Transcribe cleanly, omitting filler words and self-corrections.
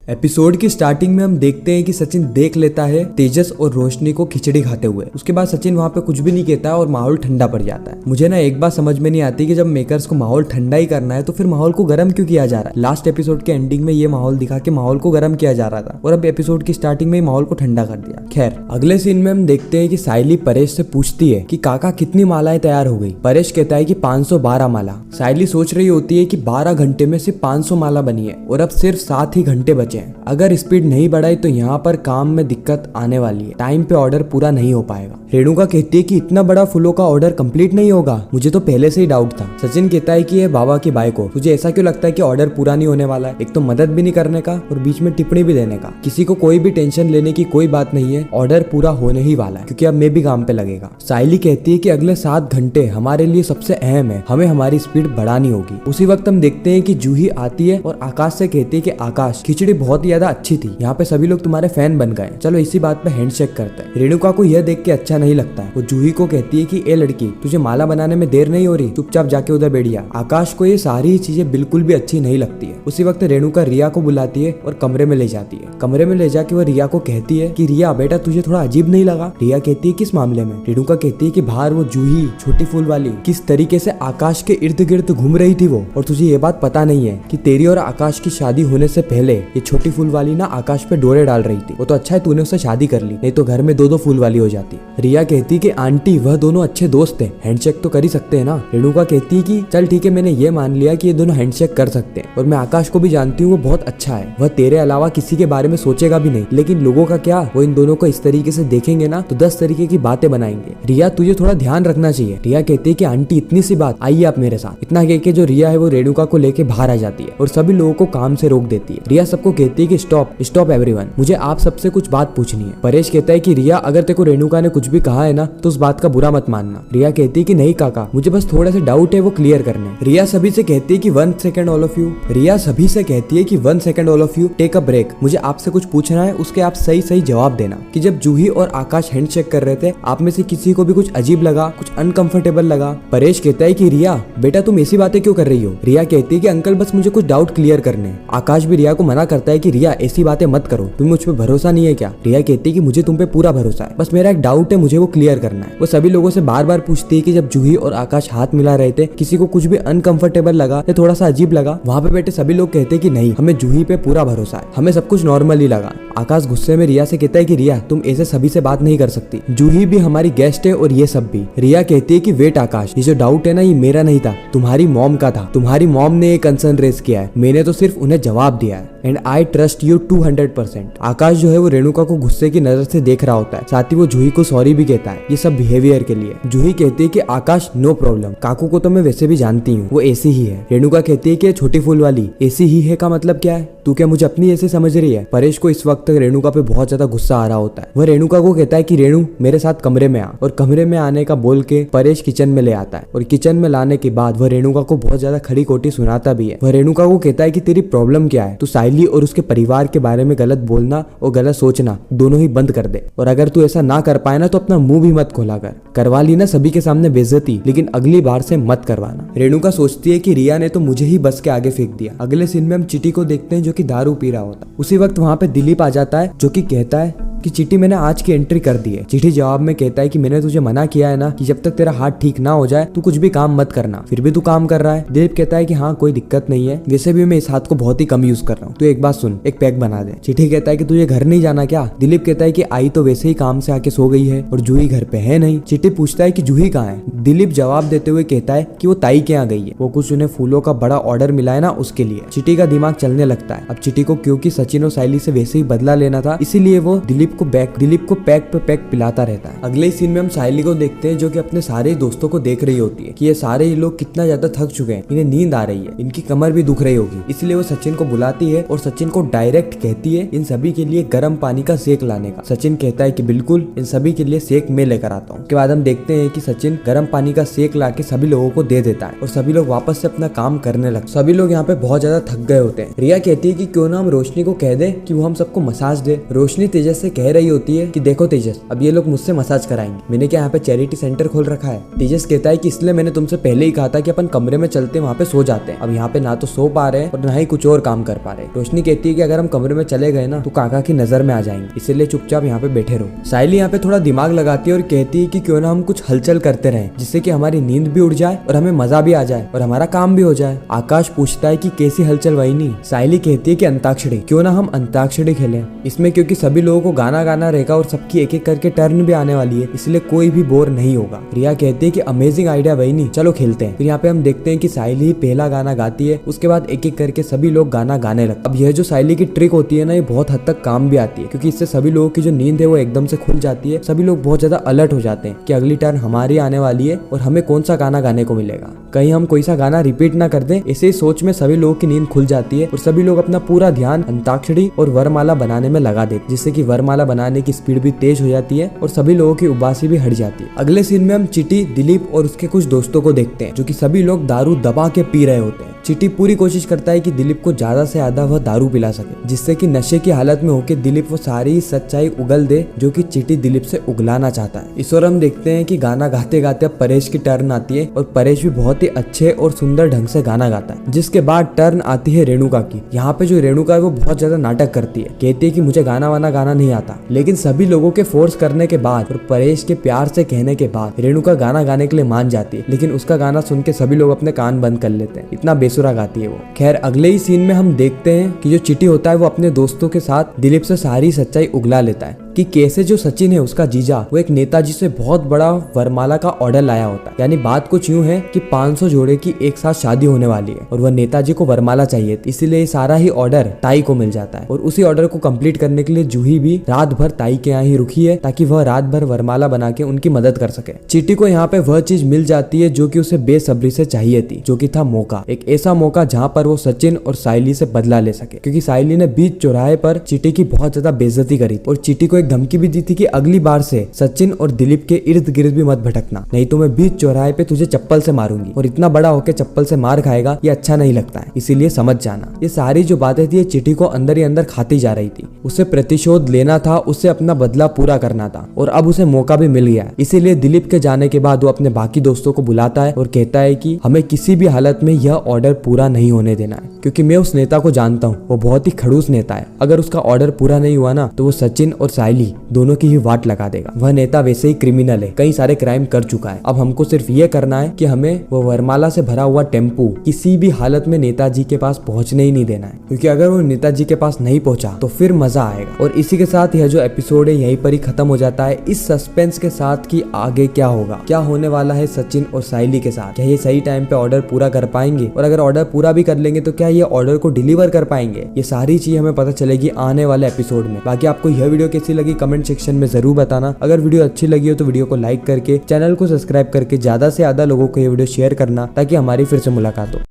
Episode की starting में हम देखते हैं कि सचिन देख लेता है तेजस और रोशनी को खिचड़ी खाते हुए। उसके बाद सचिन वहाँ पे कुछ भी नहीं कहता और माहौल ठंडा पड़ जाता है। मुझे ना एक बात समझ में नहीं आती कि जब मेकर्स को माहौल ठंडा ही करना है तो फिर माहौल को गर्म क्यों किया जा रहा है। लास्ट एपिसोड के एंडिंग में ये माहौल दिखा के माहौल को गर्म किया जा रहा था और अब एपिसोड की स्टार्टिंग में माहौल को ठंडा कर दिया। खैर, अगले सीन में हम देखते हैं कि सायली परेश से पूछती है कि काका कितनी मालाएं तैयार हो गई। परेश कहता है कि 512 माला। सायली सोच रही होती है कि 12 घंटे में सिर्फ 500 माला बनी है और अब सिर्फ 7 ही घंटे बचे हैं। अगर स्पीड नहीं बढ़ाई तो यहाँ पर काम में दिक्कत आने वाली है, टाइम पे ऑर्डर पूरा नहीं हो पाएगा। रेणुका कहती है कि इतना बड़ा फूलों का ऑर्डर कंप्लीट नहीं होगा, मुझे तो पहले से ही डाउट था। सचिन कहता है कि ये बाबा की बाइक हो, तुझे ऐसा क्यों लगता है कि ऑर्डर पूरा नहीं होने वाला है। एक तो मदद भी नहीं करने का और बीच में टिप्पणी भी देने का। किसी को कोई भी टेंशन लेने की कोई बात नहीं है, ऑर्डर पूरा होने ही वाला है क्योंकि अब मैं भी काम पे लगेगा। सायली कहती है कि अगले 7 घंटे हमारे लिए सबसे अहम है, हमें हमारी स्पीड बढ़ानी होगी। उसी वक्त हम देखते हैं कि जूही आती है और आकाश से कहती है कि आकाश, खिचड़ी बहुत ही ज्यादा अच्छी थी, यहाँ पे सभी लोग तुम्हारे फैन बन गए, चलो इसी बात पे हैंडशेक करते हैं। रेणुका को यह देख के अच्छा नहीं लगता है। वो जूही को कहती है कि ए लड़की, तुझे माला बनाने में देर नहीं हो रही, चुपचाप जाके उधर बैठ जा। आकाश को ये सारी चीजें बिल्कुल भी अच्छी नहीं लगती है। उसी वक्त रेणुका रिया को बुलाती है और कमरे में ले जाती है। कमरे में ले जाके वो रिया को कहती है कि रिया बेटा, तुझे थोड़ा अजीब नहीं लगा? रिया कहती है किस मामले में? रेणुका कहती है कि बाहर वो जूही छोटी फूल वाली किस तरीके से आकाश के इर्द गिर्द घूम रही थी वो, और तुझे ये बात पता नहीं है कि तेरी और आकाश की शादी होने से पहले ये छोटी फूल वाली ना आकाश पे डोरे डाल रही थी। वो तो अच्छा है तूने उससे शादी कर ली, नहीं तो घर में 2-2 फूल वाली हो जाती। रिया कहती कि आंटी, वह दोनों अच्छे दोस्त हैं, हैंडशेक तो कर ही सकते हैं ना। रेणुका कहती कि चल ठीक है, मैंने ये मान लिया कि ये दोनों हैंडशेक कर सकते हैं और मैं आकाश को भी जानती हूँ, वो बहुत अच्छा है, वह तेरे अलावा किसी के बारे में सोचेगा भी नहीं। लेकिन लोगों का क्या, वो इन दोनों को इस तरीके से देखेंगे ना तो 10 तरीके की बातें बनाएंगे। रिया, तुझे थोड़ा ध्यान रखना चाहिए। रिया कहती है कि आंटी इतनी सी बात, आइए आप मेरे साथ। इतना कह के जो रिया है वो रेणुका को लेके बाहर आ जाती है और सभी लोगों को काम से रोक देती है। रिया सबको कहती है कि स्टॉप एवरीवन, मुझे आप सबसे कुछ बात पूछनी है। परेश कहता है कि रिया, अगर तेरे को रेणुका ने कुछ भी कहा है ना तो उस बात का बुरा मत मानना। रिया कहती है कि नहीं काका, मुझे बस थोड़ा सा डाउट है, वो क्लियर करने। रिया सभी से कहती है कि 1 second all of you. Riya सभी से कहती है कि 1 second all of you, take a break, मुझे आपसे कुछ पूछना है, उसके आप सही जवाब देना। कि जब जूही और आकाश हैंडशेक कर रहे थे, आप में से किसी को भी कुछ अजीब लगा, कुछ अनकंफर्टेबल लगा? परेश कहता है कि रिया बेटा, तुम ऐसी बातें क्यों कर रही हो? रिया कहती है कि अंकल, बस मुझे कुछ डाउट क्लियर करने। आकाश भी रिया को मना करता है कि रिया ऐसी बातें मत करो, तुम मुझ पे भरोसा नहीं है क्या? रिया कहती है कि मुझे तुम पे पूरा भरोसा है, बस मेरा एक डाउट है, मुझे वो क्लियर करना है। वो सभी लोगों से बार बार पूछती है कि जब जूही और आकाश हाथ मिला रहे थे, किसी को कुछ भी अनकंफर्टेबल लगा या थोड़ा सा अजीब लगा? वहाँ पे बैठे सभी लोग कहते हैं कि नहीं, हमें जूही पे पूरा भरोसा है, हमें सब कुछ नॉर्मल ही लगा। आकाश गुस्से में रिया से कहता है कि रिया, तुम ऐसे सभी से बात नहीं कर सकती, जूही भी हमारी गेस्ट है और ये सब भी। रिया कहती है कि वेट आकाश, ये जो डाउट है ना, ये मेरा नहीं था, तुम्हारी मॉम का था। तुम्हारी मॉम ने एक कंसर्न रेज किया है, मैंने तो सिर्फ उन्हें जवाब दिया है एंड आई ट्रस्ट यू 200%। आकाश जो है वो रेणुका को गुस्से की नजर से देख रहा होता है, साथ ही वो जूही को सॉरी भी कहता है ये सब बिहेवियर के लिए। जूही कहती है कि आकाश, नो प्रॉब्लम, काकू को तो मैं वैसे भी जानती हूँ, वो ऐसी ही है। रेणुका कहती है कि छोटी फूल वाली ऐसी ही है का मतलब क्या है? तू क्या मुझे अपनी ऐसे समझ रही है? परेश को इस वक्त रेणुका पे बहुत ज्यादा गुस्सा आ रहा होता है। वह रेणुका को कहता है कि रेणु, मेरे साथ कमरे में आ, और कमरे में आने का बोल के परेश किचन में ले आता है और किचन में लाने के बाद वह रेणुका को बहुत ज्यादा खड़ी कोटी सुनाता भी है। वह रेणुका को कहता है कि तेरी प्रॉब्लम क्या है, तू सायली और उसके परिवार के बारे में गलत बोलना और गलत सोचना दोनों ही बंद कर दे, और अगर तू ऐसा ना कर पाए ना तो अपना मुंह भी मत खोला कर। करवा ली ना सभी के सामने बेइज्जती, लेकिन अगली बार से मत करवाना। रेणुका सोचती है कि रिया ने तो मुझे ही बस के आगे फेंक दिया। अगले सीन में हम चिटी को देखते हैं जो कि दारू पी रहा होता है। उसी वक्त वहाँ पे दिलीप आ जाता है जो कि कहता है कि चिटी, मैंने आज की एंट्री कर दी है। चिटी जवाब में कहता है कि मैंने तुझे मना किया है ना कि जब तक तेरा हाथ ठीक ना हो जाए तू कुछ भी काम मत करना, फिर भी तू काम कर रहा है। दिलीप कहता है कि हाँ, कोई दिक्कत नहीं है, वैसे भी मैं इस हाथ को बहुत ही कम यूज कर रहा हूँ, तू एक बात सुन, एक पैक बना दे। चिटी कहता है कि तुझे घर नहीं जाना क्या? दिलीप कहता है कि आई तो वैसे ही काम से आके सो गई है और जूही घर पे है नहीं। चिटी पूछता है कि जूही कहाँ है? दिलीप जवाब देते हुए कहता है कि वो ताई के यहाँ गई है, वो कुछ उन्हें फूलों का बड़ा ऑर्डर मिला है ना, उसके लिए। चिटी का दिमाग चलने लगता है। अब चिटी को क्योंकि सचिन और सायली से वैसे ही बदला लेना था, इसीलिए वो दिलीप को पैक पे पैक पिलाता रहता है। अगले सीन में हम सायली को देखते हैं जो कि अपने सारे दोस्तों को देख रही होती है कि ये सारे ही लोग कितना ज्यादा थक चुके हैं, इन्हें नींद आ रही है, इनकी कमर भी दुख रही होगी। इसलिए वो सचिन को बुलाती है और सचिन को डायरेक्ट कहती है इन सभी के लिए गर्म पानी का सेक लाने का। सचिन कहता है कि बिल्कुल, इन सभी के लिए सेक मैं लेकर आता हूँ। उसके बाद हम देखते हैं कि सचिन गर्म पानी का सेक ला के सभी लोगों को दे देता है और सभी लोग वापस से अपना काम करने लगते। सभी लोग यहाँ पे बहुत ज्यादा थक गए होते हैं। रिया कहती है कि क्यों ना हम रोशनी को कह दे कि वो हम सबको मसाज दे। रोशनी तेजस से कह रही होती है कि देखो तेजस, अब ये लोग मुझसे मसाज कराएंगे, मैंने क्या यहाँ पे चैरिटी सेंटर खोल रखा है। तेजस कहता है कि इसलिए मैंने तुमसे पहले ही कहा था कि अपन कमरे में चलते वहाँ पे सो जाते हैं। अब यहाँ पे ना तो सो पा रहे हैं और ना ही कुछ और काम कर पा रहे। रोशनी कहती है कि अगर हम कमरे में चले गए ना तो काका की नजर में आ जाएंगे, इसीलिए चुपचाप यहाँ पे बैठे रहो। साइली यहाँ पे थोड़ा दिमाग लगाती है और कहती है कि क्यों ना हम कुछ हलचल करते रहें, जिससे कि हमारी नींद भी उड़ जाए और हमें मजा भी आ जाए और हमारा काम भी हो जाए। आकाश पूछता है कि कैसी हलचल वहीनी। साइली कहती है कि अंताक्षरी, क्यों ना हम अंताक्षरी खेलें इसमें, क्योंकि सभी लोगों को गाना गाना रहेगा और सबकी एक एक करके टर्न भी आने वाली है, इसलिए कोई भी बोर नहीं होगा। रिया कहती है कि अमेजिंग आइडिया वहीनी, चलो खेलते हैं। फिर यहाँ पे हम देखते हैं कि साइली पहला गाना गाती है, उसके बाद एक एक करके सभी लोग गाना गाने लगते। अब यह जो साइली की ट्रिक होती है ना, ये बहुत हद तक काम भी आती है, क्योंकि इससे सभी लोगों की जो नींद है वो एकदम से खुल जाती है। सभी लोग बहुत ज्यादा अलर्ट हो जाते हैं कि अगली टर्न हमारी आने वाली है और हमें कौन सा गाना गाने को मिलेगा, कहीं हम कोई सा गाना रिपीट ना कर दें। ऐसे ही सोच में सभी लोगों की नींद खुल जाती है और सभी लोग अपना पूरा ध्यान अंताक्षरी और वरमाला बनाने में लगा देते, जिससे कि वरमाला बनाने की स्पीड भी तेज हो जाती है और सभी लोगों की उबासी भी हट जाती है। अगले सीन में हम चिटी, दिलीप और उसके कुछ दोस्तों को देखते हैं, जो कि सभी लोग दारू दबा के पी रहे होते हैं। चिटी पूरी कोशिश करता है कि दिलीप को ज्यादा से ज्यादा वह दारू पिला सके, जिससे कि नशे की हालत में होकर दिलीप वो सारी सच्चाई उगल दे जो कि चिटी दिलीप से उगलाना चाहता है। इस और हम देखते हैं कि गाना गाते गाते अब परेश की टर्न आती है और परेश भी बहुत ही अच्छे और सुंदर ढंग से गाना गाता है। जिसके बाद टर्न आती है रेणुका की। यहाँ पे जो रेणुका है वो बहुत ज्यादा नाटक करती है, कहती है कि मुझे गाना वाना गाना नहीं आता, लेकिन सभी लोगों के फोर्स करने के बाद और परेश के प्यार से कहने के बाद रेणुका गाना गाने के लिए मान जाती है। लेकिन उसका गाना सुन के सभी लोग अपने कान बंद कर लेते हैं, इतना बेसुरा गाती है वो। खैर अगले ही सीन में हम देखते हैं कि जो चिटी होता है वो अपने दोस्तों के साथ दिलीप से सारी सच्चाई उगला लेता है कि कैसे जो सचिन है उसका जीजा वो एक नेताजी से बहुत बड़ा वरमाला का ऑर्डर लाया होता है। यानी बात कुछ यूं है कि 500 जोड़े की एक साथ शादी होने वाली है और वह नेताजी को वरमाला चाहिए, इसीलिए सारा ही ऑर्डर ताई को मिल जाता है। और उसी ऑर्डर को कंप्लीट करने के लिए जूही भी रात भर ताई के यहाँ ही रुकी है, ताकि वह रात भर वरमाला बना के उनकी मदद कर सके। चिटी को यहाँ पे वह चीज मिल जाती है जो कि उसे बेसब्री से चाहिए थी, जो कि था मौका, एक ऐसा मौका जहाँ पर वो सचिन और साइली से बदला ले सके, क्योंकि साइली ने बीच चौराहे पर चिटी की बहुत ज्यादा बेइज्जती करी थी और चिटी को एक धमकी भी दी थी कि अगली बार से सचिन और दिलीप के इर्द गिर्द भी मत भटकना, नहीं तो मैं बीच चौराहे पे तुझे चप्पल से मारूंगी और इतना बड़ा होके चप्पल से मार खाएगा, ये अच्छा नहीं लगता है, इसीलिए समझ जाना। ये सारी जो बातें थी चिटी को अंदर ही अंदर खाती जा रही थी। उसे प्रतिशोध लेना था, उसे अपना बदला पूरा करना था और अब उसे मौका भी मिल गया। इसीलिए दिलीप के जाने के बाद वो अपने बाकी दोस्तों को बुलाता है और कहता है कि हमें किसी भी हालत में यह ऑर्डर पूरा नहीं होने देना है, क्योंकि मैं उस नेता को जानता हूँ, वो बहुत ही खड़ूस नेता है। अगर उसका ऑर्डर पूरा नहीं हुआ ना तो वो सचिन और साइली दोनों की ही वाट लगा देगा। वह नेता वैसे ही क्रिमिनल है, कई सारे क्राइम कर चुका है। अब हमको सिर्फ ये करना है कि हमें वो वरमाला से भरा हुआ टेम्पू किसी भी हालत में नेताजी के पास पहुंचने ही नहीं देना है, क्योंकि अगर वो नेताजी के पास नहीं पहुंचा तो फिर मजा आएगा। और इसी के साथ यह जो एपिसोड है यहीं पर ही खत्म हो जाता है, इस सस्पेंस के साथ कि आगे क्या होगा, क्या होने वाला है सचिन और साइली के साथ। क्या ये सही टाइम पे ऑर्डर पूरा कर पाएंगे, और अगर ऑर्डर पूरा भी कर लेंगे तो क्या ये ऑर्डर को डिलीवर कर पाएंगे, ये सारी चीज हमें पता चलेगी आने वाले एपिसोड में। बाकी आपको यह वीडियो कैसी लगी कमेंट सेक्शन में जरूर बताना। अगर वीडियो अच्छी लगी हो तो वीडियो को लाइक करके चैनल को सब्सक्राइब करके ज्यादा से ज्यादा लोगों को ये वीडियो शेयर करना, ताकि हमारी फिर से मुलाकात हो।